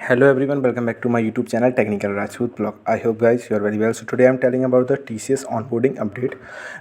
Hello everyone, welcome back to my YouTube channel Technical Rajput Blog. I hope guys you are very well. So today I am telling about the TCS onboarding update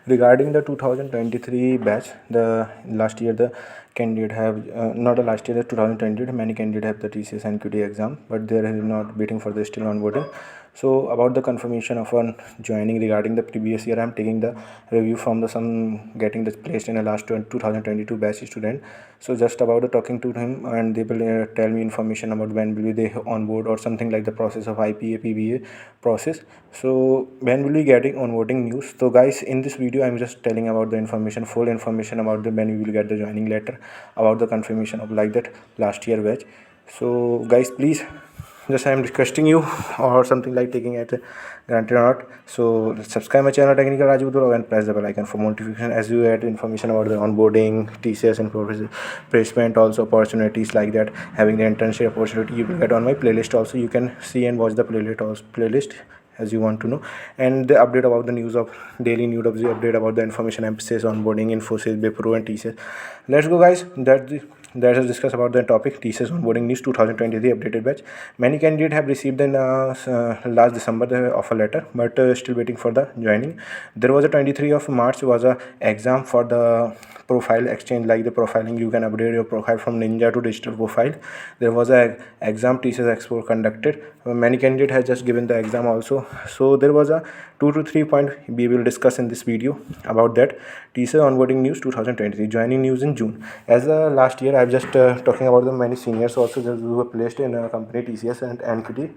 regarding the 2023 batch. The last year the candidate have not the last year, the 2020 many candidate have the TCS NQT exam, but they are not waiting for the still onboarding. So about the confirmation of one joining regarding the previous year, I am taking the review from the some getting the placed in the last 2022 batch student. So just about the talking to him, and they will tell me information about when will they on board or something like the process of IPA PBA process. So when will we getting onboarding news? So guys, in this video I'm just telling about the information, full information about the when we will get the joining letter, about the confirmation of like that last year batch. So guys, please, just I am requesting you or something like taking it granted or not. So subscribe my channel Technical Rajput and press the bell icon for notification as you get information about the onboarding, TCS and placement, also opportunities like that, having the internship opportunity you will get on my playlist. Also you can see and watch the playlist as you want to know, and the update about the news of daily news of the update about the information emphasis onboarding Infosys, Wipro and TCS. Let's go guys. That is discuss about the topic TCS onboarding news 2023 updated batch. Many candidates have received in last December the offer letter, but still waiting for the joining. There was a 23 of March was a exam for the profile exchange, like the profiling. You can upgrade your profile from Ninja to digital profile. There was a exam TCS Expo conducted. Many candidates have just given the exam also. So there was a 2 to 3 point we will discuss in this video about that. TCS onboarding news 2023 joining news in June. As last year I'm just talking about the many seniors also who were placed in a company TCS and NQT.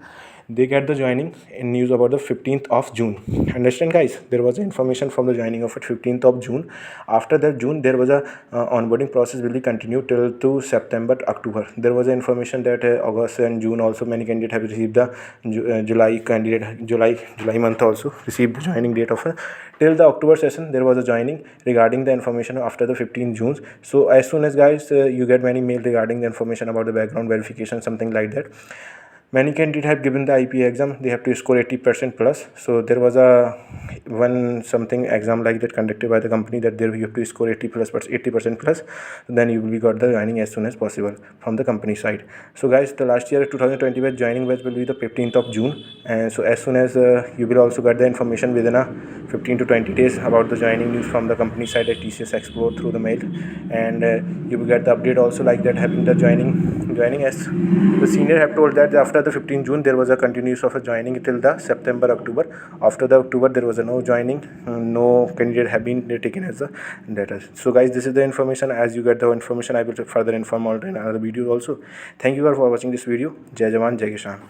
They get the joining in news about the 15th of June. Understand guys, there was information from the joining of 15th of June. After that June there was a onboarding process will be continued till to September October. There was information that August and June also many candidates have received the July month also received the joining date of till the October session. There was a joining regarding the information after the 15th June. So as soon as guys you get many mail regarding the information about the background verification, something like that. Many candidates have given the IPA exam, they have to score 80% plus. So there was a one something exam like that conducted by the company that there you have to score 80% plus, then you will be got the joining as soon as possible from the company side. So guys, the last year 2020 batch joining batch will be the 15th of June, and so as soon as you will also get the information within a 15 to 20 days about the joining news from the company side at TCS Explore through the mail, and you will get the update also like that having the joining as the senior have told that after the 15th June there was a continuous of a joining till the September October. After the October there was a no joining, no candidate have been taken as a data. So guys, this is the information. As you get the information I will further inform all in another video also. Thank you all for watching this video. Jai Jawan, Jai Kishan.